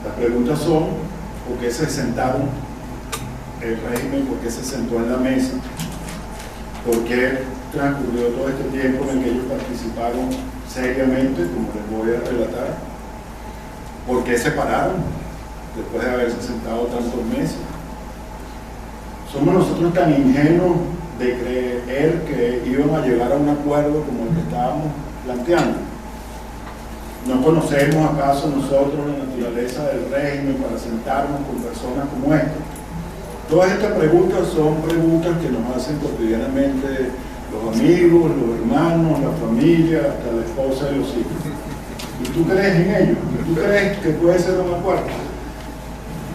Las preguntas son: ¿por qué se sentaron el régimen? ¿Por qué se sentó en la mesa? ¿Por qué transcurrió todo este tiempo en el que ellos participaron seriamente, como les voy a relatar? ¿Por qué se pararon después de haberse sentado tantos meses? ¿Somos nosotros tan ingenuos de creer que iban a llegar a un acuerdo como el que estábamos planteando? ¿No conocemos acaso nosotros la naturaleza del régimen para sentarnos con personas como esta? Todas estas preguntas son preguntas que nos hacen cotidianamente los amigos, los hermanos, la familia, hasta la esposa y los hijos. ¿Y tú crees en ellos? ¿Tú crees que puede ser un acuerdo?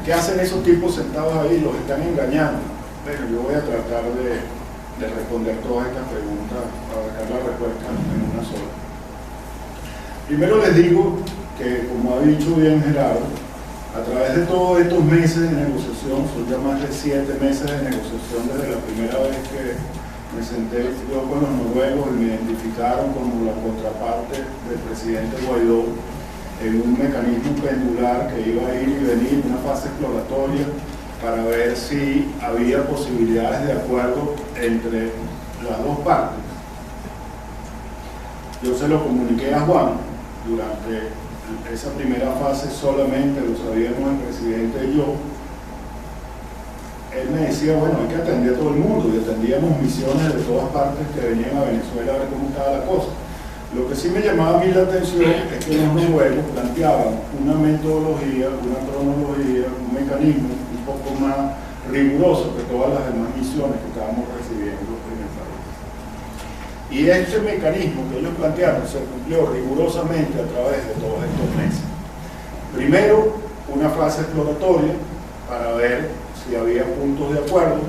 ¿Qué hacen esos tipos sentados ahí? Los están engañando. Bueno, yo voy a tratar de responder todas estas preguntas para dejar la respuesta en una sola. Primero les digo que, como ha dicho bien Gerardo, a través de todos estos meses de negociación, son ya más de 7 meses de negociación desde la primera vez que me senté yo con los noruegos y me identificaron como la contraparte del presidente Guaidó en un mecanismo pendular que iba a ir y venir, una fase exploratoria para ver si había posibilidades de acuerdo entre las dos partes. Yo se lo comuniqué a Juan. Durante esa primera fase solamente lo sabíamos el presidente y yo. Él me decía, bueno, hay que atender a todo el mundo, y atendíamos misiones de todas partes que venían a Venezuela a ver cómo estaba la cosa. Lo que sí me llamaba a mí la atención es que los noruegos planteaban una metodología, una cronología, un mecanismo un poco más riguroso que todas las demás misiones que estábamos recibiendo en el país. Y este mecanismo que ellos plantearon se cumplió rigurosamente a través de todos estos meses. Primero, una fase exploratoria para ver si había puntos de acuerdo,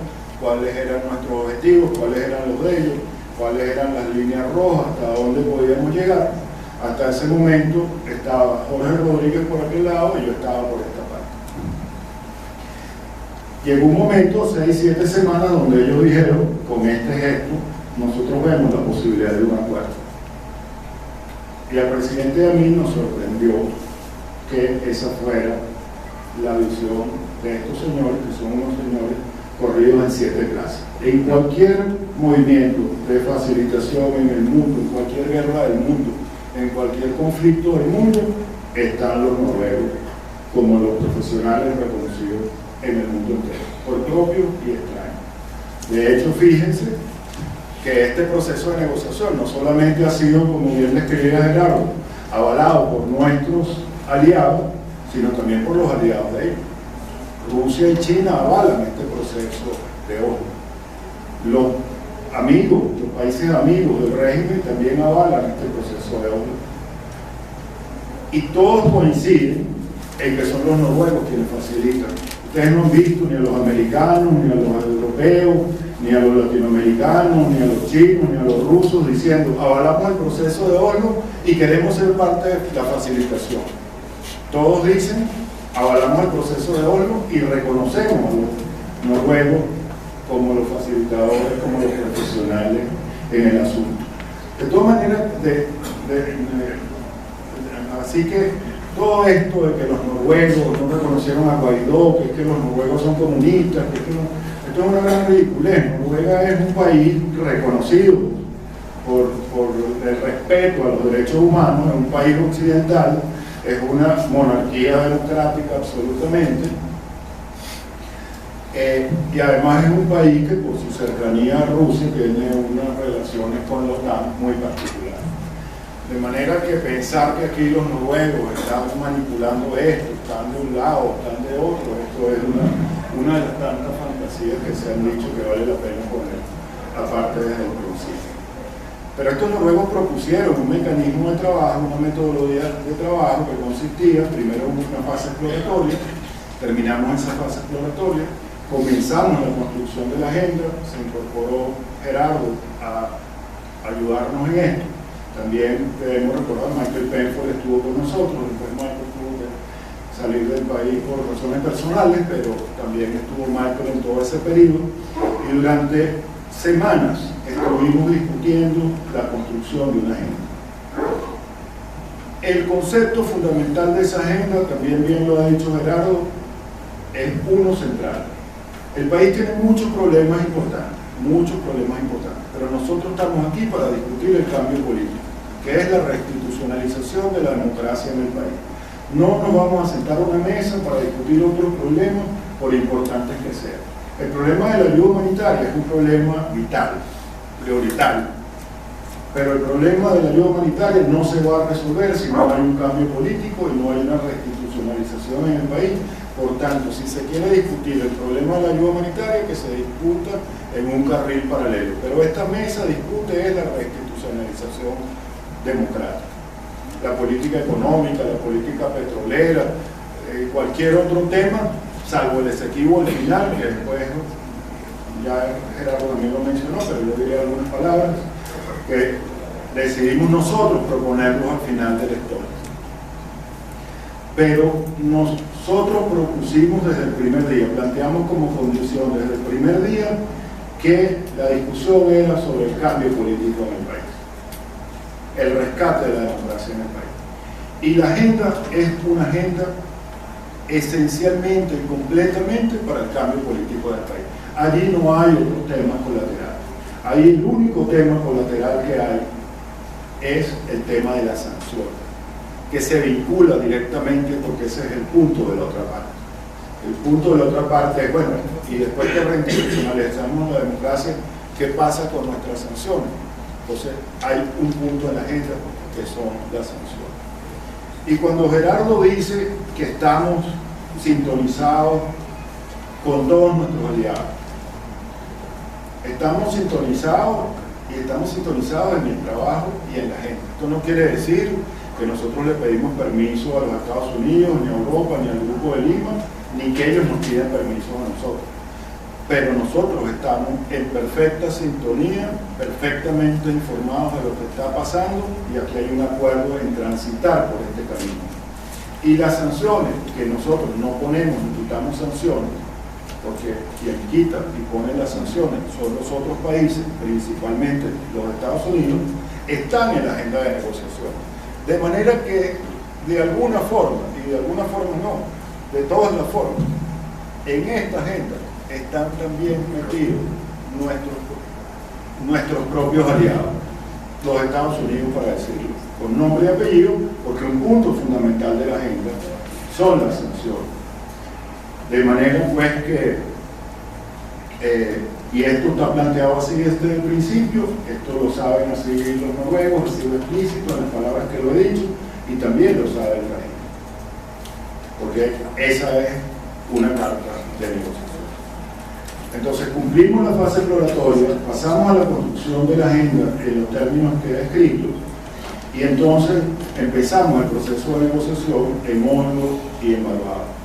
cuáles eran nuestros objetivos, cuáles eran los de ellos, cuáles eran las líneas rojas, hasta dónde podíamos llegar. Hasta ese momento estaba Jorge Rodríguez por aquel lado y yo estaba por esta parte. Llegó un momento, 6-7 semanas, donde ellos dijeron, con este gesto, nosotros vemos la posibilidad de un acuerdo. Y al presidente y a mí nos sorprendió que esa fuera la visión de estos señores, que son unos señores corridos en 7 clases. En cualquier movimiento de facilitación en el mundo, en cualquier guerra del mundo, en cualquier conflicto del mundo, están los noruegos como los profesionales reconocidos en el mundo entero, por propio y extraño. De hecho, fíjense que este proceso de negociación no solamente ha sido, como bien describía Gerardo, avalado por nuestros aliados, sino también por los aliados de ellos. Rusia y China avalan este proceso de Oslo. Los amigos, los países amigos del régimen también avalan este proceso de Oslo. Y todos coinciden en que son los noruegos quienes facilitan. Ustedes no han visto ni a los americanos, ni a los europeos, ni a los latinoamericanos, ni a los chinos, ni a los rusos diciendo avalamos el proceso de Oslo y queremos ser parte de la facilitación. Todos dicen avalamos el proceso de Oslo y reconocemos a los noruegos como los facilitadores, como los profesionales en el asunto. De todas maneras, así que todo esto de que los noruegos no reconocieron a Guaidó, que es que los noruegos son comunistas, que es que esto es una gran ridiculez. Noruega es un país reconocido por el respeto a los derechos humanos, es un país occidental, es una monarquía democrática absolutamente, y además es un país que por su cercanía a Rusia tiene unas relaciones con la OTAN muy particulares. De manera que pensar que aquí los noruegos están manipulando esto, están de un lado, están de otro, esto es una de las tantas fantasías que se han dicho que vale la pena poner aparte desde el principio. Pero estos noruegos propusieron un mecanismo de trabajo, una metodología de trabajo que consistía primero en una fase exploratoria, terminamos esa fase exploratoria, comenzamos la construcción de la agenda, se incorporó Gerardo a ayudarnos en esto. También debemos recordar, Michael Penfold estuvo con nosotros, después Michael tuvo que salir del país por razones personales, pero también estuvo Michael en todo ese periodo, y durante semanas estuvimos discutiendo la construcción de una agenda. El concepto fundamental de esa agenda, también bien lo ha dicho Gerardo, es uno central. El país tiene muchos problemas importantes, pero nosotros estamos aquí para discutir el cambio político, que es la reinstitucionalización de la democracia en el país. No nos vamos a sentar a una mesa para discutir otros problemas, por importantes que sean. El problema de la ayuda humanitaria es un problema vital, prioritario, pero el problema de la ayuda humanitaria no se va a resolver si no hay un cambio político y no hay una reinstitucionalización en el país. Por tanto, si se quiere discutir el problema de la ayuda humanitaria, que se discuta en un carril paralelo. Pero esta mesa discute es la reinstitucionalización democrática. La política económica, la política petrolera, cualquier otro tema, salvo el exequivo al final, que después ya Gerardo también lo mencionó, pero yo diría algunas palabras, que decidimos nosotros proponerlos al final de la historia. Pero nosotros propusimos desde el primer día, planteamos como condición desde el primer día que la discusión era sobre el cambio político en el país, el rescate de la democracia en el país. Y la agenda es una agenda esencialmente y completamente para el cambio político del país. Allí no hay otros temas colaterales. Ahí el único tema colateral que hay es el tema de la sanción, que se vincula directamente porque ese es el punto de la otra parte. El punto de la otra parte es, bueno, y después que reinstitucionalizamos la democracia, ¿qué pasa con nuestras sanciones? Entonces hay un punto en la agenda que son las sanciones. Y cuando Gerardo dice que estamos sintonizados con todos nuestros aliados, estamos sintonizados en el trabajo y en la agenda. Esto no quiere decir que nosotros le pedimos permiso a los Estados Unidos, ni a Europa, ni al Grupo de Lima, ni que ellos nos pidan permiso a nosotros. Pero nosotros estamos en perfecta sintonía, perfectamente informados de lo que está pasando, y aquí hay un acuerdo en transitar por este camino. Y las sanciones que nosotros no ponemos, ni quitamos sanciones, porque quien quita y pone las sanciones son los otros países, principalmente los Estados Unidos, están en la agenda de negociación. De manera que, de alguna forma, y de alguna forma no, de todas las formas, en esta agenda están también metidos nuestros propios aliados, los Estados Unidos, para decirlo con nombre y apellido, porque un punto fundamental de la agenda son las sanciones. De manera pues que, y esto está planteado así desde el principio, esto lo saben así los noruegos, ha sido explícito en las palabras que lo he dicho, y también lo sabe el país, porque esa es una carta de negociación. Entonces cumplimos la fase exploratoria, pasamos a la construcción de la agenda en los términos que he escrito, y entonces empezamos el proceso de negociación en Oslo y en Barbados.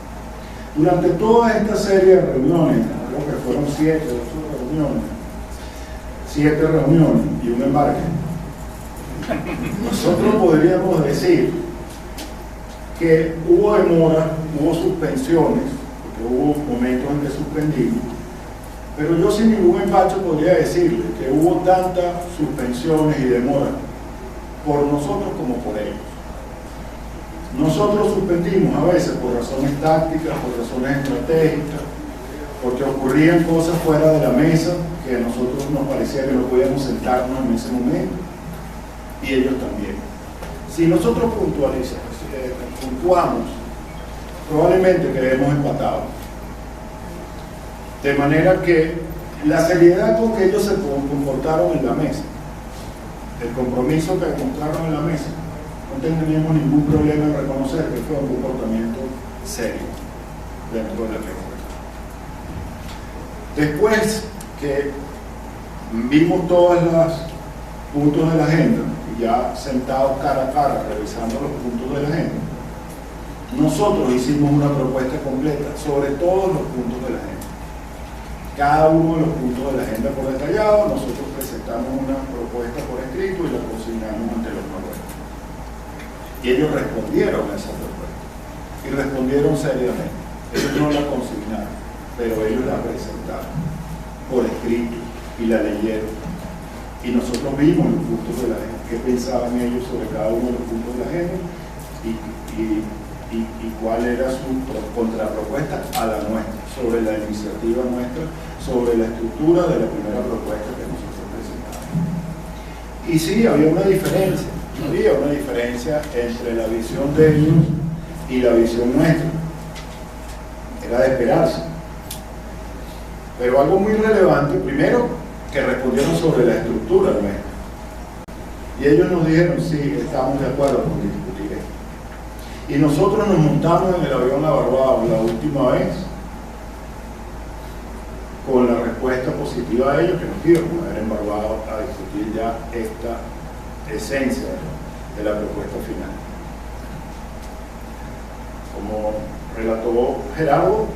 Durante toda esta serie de reuniones, creo que fueron 7 reuniones y un embarque, nosotros podríamos decir que hubo demoras, hubo suspensiones, porque hubo momentos en que suspendimos, pero yo sin ningún empacho podría decirle que hubo tantas suspensiones y demoras por nosotros como por ellos. Nosotros suspendimos a veces por razones tácticas, por razones estratégicas, porque ocurrían cosas fuera de la mesa que a nosotros nos parecía que no podíamos sentarnos en ese momento, y ellos también. Si nosotros puntuamos, probablemente quedemos empatados. De manera que la seriedad con que ellos se comportaron en la mesa, el compromiso que demostraron en la mesa, no teníamos ningún problema en reconocer que fue un comportamiento serio dentro de la reunión. Después que vimos todos los puntos de la agenda, y ya sentados cara a cara revisando los puntos de la agenda, nosotros hicimos una propuesta completa sobre todos los puntos de la agenda. Cada uno de los puntos de la agenda por detallado, nosotros presentamos una propuesta por escrito y la consignamos ante los noruegos. Y ellos respondieron a esa propuesta, y respondieron seriamente. Ellos no la consignaron, pero ellos la presentaron por escrito y la leyeron. Y nosotros vimos los puntos de la agenda, qué pensaban ellos sobre cada uno de los puntos de la agenda, y cuál era su contrapropuesta a la nuestra, sobre la iniciativa nuestra, sobre la estructura de la primera propuesta que nosotros presentamos. Y sí, había una diferencia entre la visión de ellos y la visión nuestra. Era de esperarse. Pero algo muy relevante, primero, que respondieron sobre la estructura nuestra. Y ellos nos dijeron, sí, estamos de acuerdo con discutir esto. Y nosotros nos montamos en el avión a Barbados la última vez, con la respuesta positiva de ellos, que nos iban a ver en Barbados a discutir ya esta esencia de la propuesta final. Como relató Gerardo,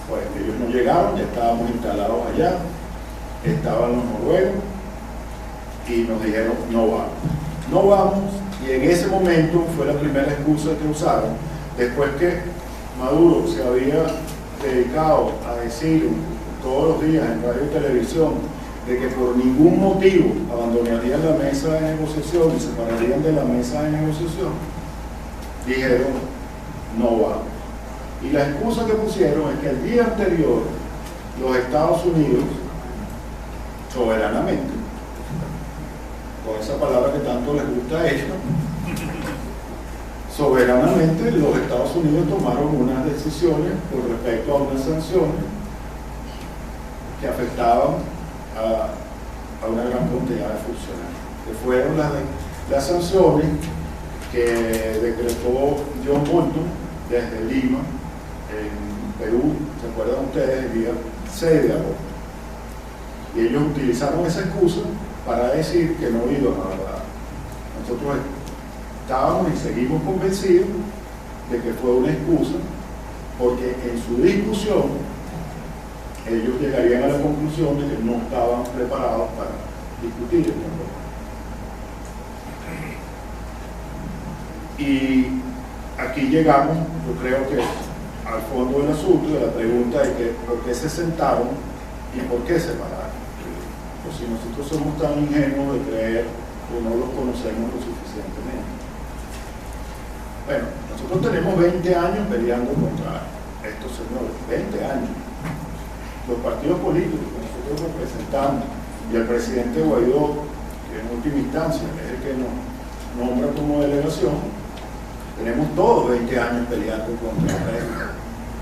pues ellos no llegaron, ya estábamos instalados allá, estaban los noruegos y nos dijeron no vamos, y en ese momento fue la primera excusa que usaron, después que Maduro se había dedicado a decir todos los días en radio y televisión de que por ningún motivo abandonarían la mesa de negociación y se pararían de la mesa de negociación, dijeron no vamos. Y la excusa que pusieron es que el día anterior los Estados Unidos, soberanamente, con esa palabra que tanto les gusta a ellos, soberanamente los Estados Unidos tomaron unas decisiones con respecto a unas sanciones que afectaban a una gran cantidad de funcionarios, que fueron las sanciones que decretó John Bolton desde Lima, en Perú, ¿se acuerdan ustedes? El día 6 de agosto. Y ellos utilizaron esa excusa para decir que no iban a hablar. Nosotros estábamos y seguimos convencidos de que fue una excusa, porque en su discusión ellos llegarían a la conclusión de que no estaban preparados para discutir el problema. Y aquí llegamos, yo creo que al fondo del asunto, de la pregunta de que por qué se sentaron y por qué se pararon. Pues si nosotros somos tan ingenuos de creer o no los conocemos lo suficientemente. Bueno, nosotros tenemos 20 años peleando contra estos señores, 20 años. Los partidos políticos que nosotros representamos y el presidente Guaidó, que en última instancia es el que nos nombra como delegación, tenemos todos 20 años peleando contra el régimen.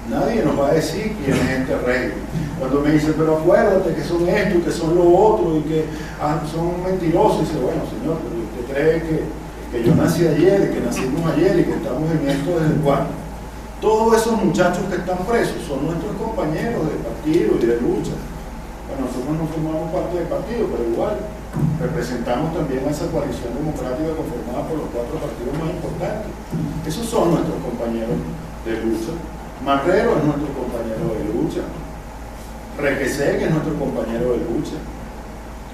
Nadie nos va a decir quién es este régimen. Cuando me dicen, pero acuérdate que son esto, que son lo otro, y que son mentirosos, y dice, bueno, señor, pero usted cree que yo nací ayer, que nacimos ayer y que estamos en esto desde cuándo. Todos esos muchachos que están presos son nuestros compañeros de partido y de lucha. Bueno, nosotros no formamos parte del partido, pero igual representamos también a esa coalición democrática conformada por los 4 partidos más importantes. Esos son nuestros compañeros de lucha. Marrero es nuestro compañero de lucha. Requesén es nuestro compañero de lucha.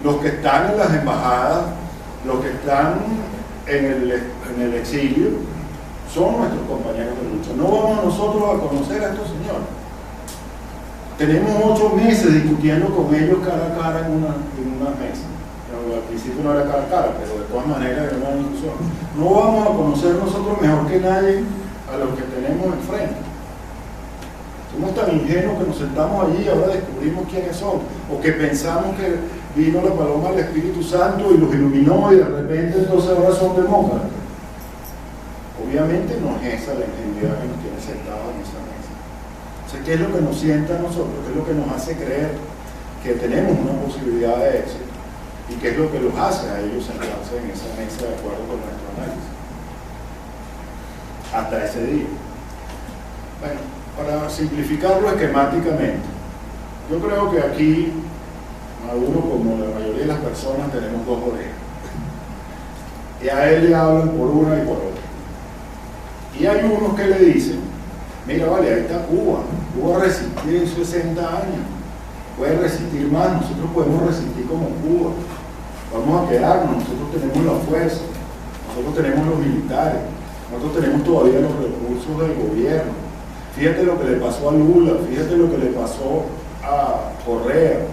Los que están en las embajadas, los que están en el exilio, son nuestros compañeros de lucha. No vamos nosotros a conocer a estos señores. Tenemos 8 meses discutiendo con ellos cara a cara en una mesa. Al principio no era cara a cara, pero de todas maneras era una discusión. No vamos a conocer nosotros mejor que nadie a los que tenemos enfrente. Somos tan ingenuos que nos sentamos allí y ahora descubrimos quiénes son, o que pensamos que vino la paloma del Espíritu Santo y los iluminó y de repente entonces ahora son demócratas. Obviamente no es esa la ingenuidad que nos tiene sentados en esa mesa. Entonces, ¿qué es lo que nos sienta a nosotros? ¿Qué es lo que nos hace creer que tenemos una posibilidad de éxito? ¿Y qué es lo que los hace a ellos sentarse en esa mesa de acuerdo con nuestro análisis? Hasta ese día. Bueno, para simplificarlo esquemáticamente, yo creo que aquí Maduro, como la mayoría de las personas, tenemos 2 orejas. Y a él le hablan por una y por otra. Y hay unos que le dicen, mira, vale, ahí está Cuba. Cuba resistió 60 años. Puede resistir más, nosotros podemos resistir como Cuba. Vamos a quedarnos, nosotros tenemos la fuerza, nosotros tenemos los militares, nosotros tenemos todavía los recursos del gobierno. Fíjate lo que le pasó a Lula, fíjate lo que le pasó a Correa,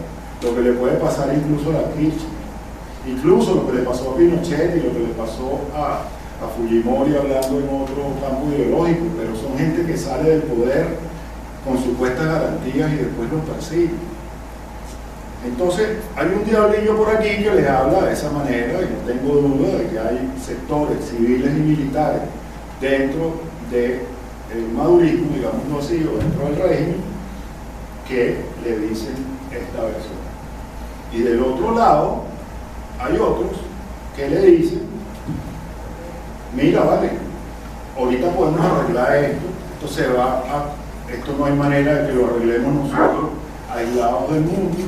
lo que le puede pasar incluso a la Kirchner, incluso lo que le pasó a Pinochet y lo que le pasó a a Fujimori hablando en otro campo ideológico, pero son gente que sale del poder con supuestas garantías y después los persigue. Entonces, hay un diablillo por aquí que les habla de esa manera, y no tengo duda de que hay sectores civiles y militares dentro del madurismo, digámoslo así, o dentro del régimen, que le dicen esta versión. Y del otro lado, hay otros que le dicen, mira, vale, ahorita podemos arreglar esto no hay manera de que lo arreglemos nosotros aislados del mundo,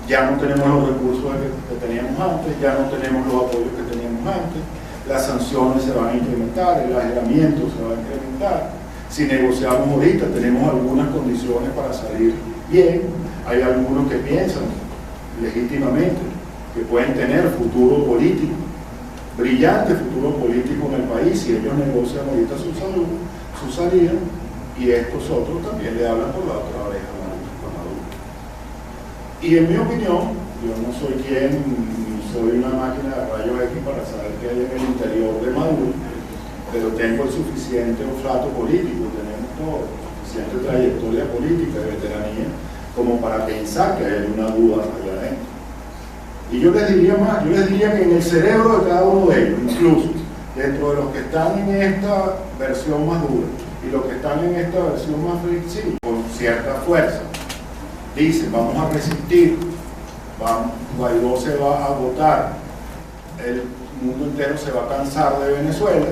ya no tenemos los recursos que teníamos antes, ya no tenemos los apoyos que teníamos antes, las sanciones se van a incrementar, el aislamiento se va a incrementar, si negociamos ahorita tenemos algunas condiciones para salir bien, hay algunos que piensan legítimamente que pueden tener futuro político, brillante futuro político en el país si ellos negocian ahorita su salida, y estos otros también le hablan por la otra oreja a Maduro. Y en mi opinión, yo no soy ni soy una máquina de rayos X para saber qué hay en el interior de Maduro, pero tengo el suficiente olfato político, tenemos todo, suficiente trayectoria política y veteranía como para pensar que hay una duda allá adentro. Y yo les diría más, yo les diría que en el cerebro de cada uno de ellos, incluso dentro de los que están en esta versión más dura y los que están en esta versión más flexible, con cierta fuerza, dicen, vamos a resistir, Guaidó se va a agotar, el mundo entero se va a cansar de Venezuela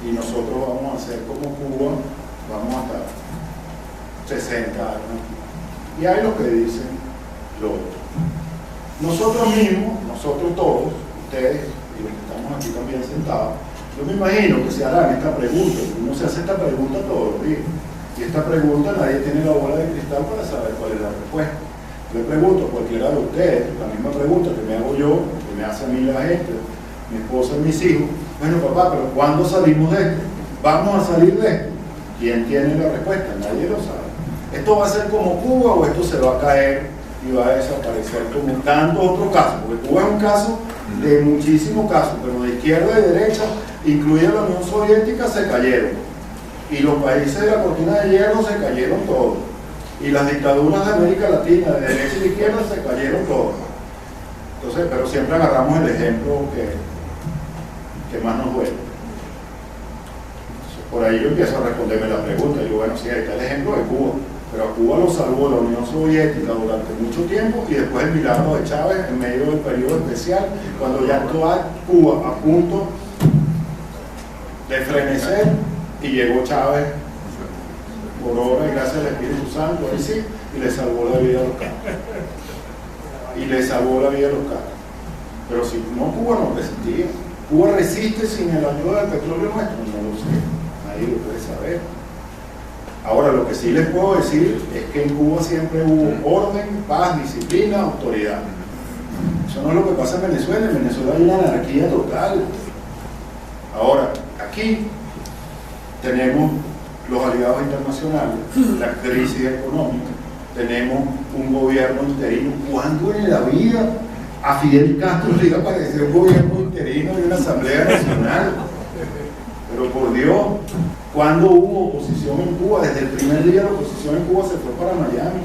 y nosotros vamos a hacer como Cuba, vamos a estar 60 años. Y hay lo que dicen lo otro. Nosotros mismos, nosotros todos, ustedes y los que estamos aquí también sentados, yo me imagino que se harán esta pregunta, uno se hace esta pregunta todos los días, y esta pregunta nadie tiene la bola de cristal para saber cuál es la respuesta. Yo le pregunto a cualquiera de ustedes, la misma pregunta que me hago yo, que me hace a mí la gente, mi esposa y mis hijos, bueno papá, pero ¿cuándo salimos de esto? ¿Vamos a salir de esto? ¿Quién tiene la respuesta? Nadie lo sabe. ¿Esto va a ser como Cuba o esto se va a caer y va a desaparecer como tantos otros casos? Porque Cuba es un caso de muchísimos casos, pero de izquierda y derecha, incluida la Unión Soviética, se cayeron. Y los países de la cortina de hierro se cayeron todos. Y las dictaduras de América Latina, de derecha y de izquierda, se cayeron todos. Entonces, pero siempre agarramos el ejemplo que más nos duele. Entonces, por ahí yo empiezo a responderme la pregunta. Y yo, bueno, sí, ahí está el ejemplo de Cuba. Pero a Cuba lo salvó la Unión Soviética durante mucho tiempo y después el milagro de Chávez en medio del periodo especial, cuando ya estaba Cuba a punto de frenecer y llegó Chávez por obra y gracias al Espíritu Santo, ahí sí, y le salvó la vida a los caras. Y le salvó la vida a los caras. Pero si no, Cuba no resistía. Cuba resiste sin el ayuda del petróleo nuestro, no lo sé, nadie lo puede saber. Ahora, lo que sí les puedo decir es que en Cuba siempre hubo orden, paz, disciplina, autoridad. Eso no es lo que pasa en Venezuela. En Venezuela hay una anarquía total. Ahora, aquí tenemos los aliados internacionales, la crisis económica, tenemos un gobierno interino. ¿Cuándo en la vida a Fidel Castro le iba a parecer un gobierno interino y una asamblea nacional? Pero por Dios, ¿cuándo hubo oposición en Cuba? Desde el primer día la oposición en Cuba se fue para Miami.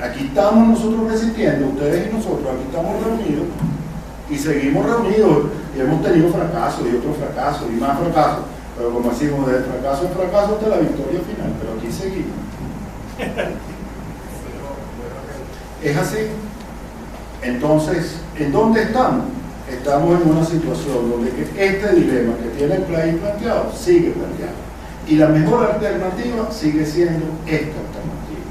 Aquí estamos nosotros resistiendo, ustedes y nosotros, aquí estamos reunidos y seguimos reunidos y hemos tenido fracasos y otros fracasos y más fracasos, pero como decimos, de fracaso en fracaso hasta la victoria final, pero aquí seguimos. Es así. Entonces, ¿en dónde estamos? Estamos en una situación donde este dilema que tiene el país planteado sigue planteado. Y la mejor alternativa sigue siendo esta alternativa.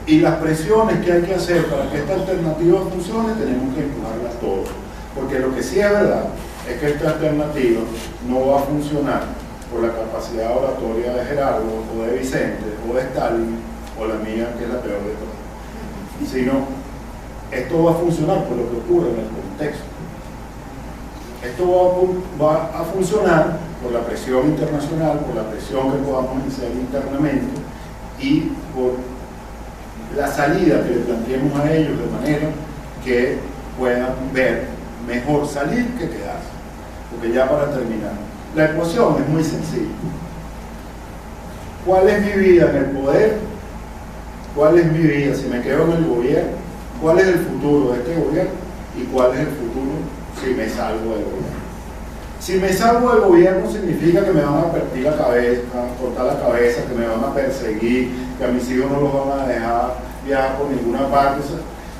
Y las presiones que hay que hacer para que esta alternativa funcione, tenemos que empujarlas todos. Porque lo que sí es verdad es que esta alternativa no va a funcionar por la capacidad oratoria de Gerardo, o de Vicente, o de Stalin, o la mía, que es la peor de todas. Sino, esto va a funcionar por lo que ocurre en el contexto. Esto va a funcionar por la presión internacional, por la presión que podamos ejercer internamente y por la salida que le planteemos a ellos de manera que puedan ver mejor salir que quedarse. porque ya para terminar, la ecuación es muy sencilla. ¿Cuál es mi vida en el poder? ¿Cuál es mi vida si me quedo en el gobierno? ¿Cuál es el futuro de este gobierno? ¿Y cuál es el futuro si me salgo del gobierno? Si me salgo del gobierno significa que me van a partir la cabeza, cortar la cabeza, que me van a perseguir, que a mis hijos no los van a dejar viajar por ninguna parte.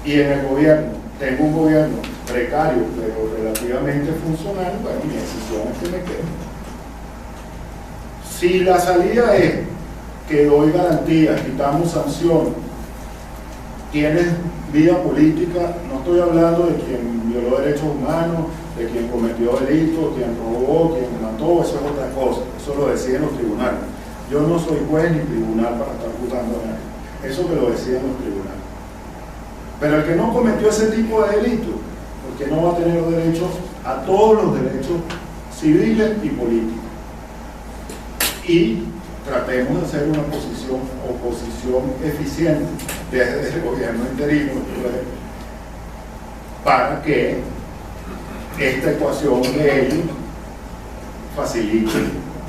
Y en el gobierno, tengo un gobierno precario, pero relativamente funcional, bueno, mi decisión es que me quede. Si la salida es que doy garantías, quitamos sanciones, tienes vida política, no estoy hablando de quien violó derechos humanos, de quien cometió delitos, quien robó, quien mató, eso es otra cosa, eso lo deciden los tribunales. Yo no soy juez ni tribunal para estar juzgando a nadie, eso que lo deciden los tribunales. Pero el que no cometió ese tipo de delito, porque no va a tener los derechos, a todos los derechos civiles y políticos. Y tratemos de hacer una oposición eficiente desde el gobierno interino para que esta ecuación de ellos facilite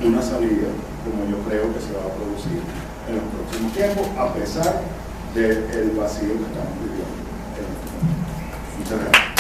una salida, como yo creo que se va a producir en los próximos tiempos, a pesar del vacío que estamos viviendo. Muchas gracias.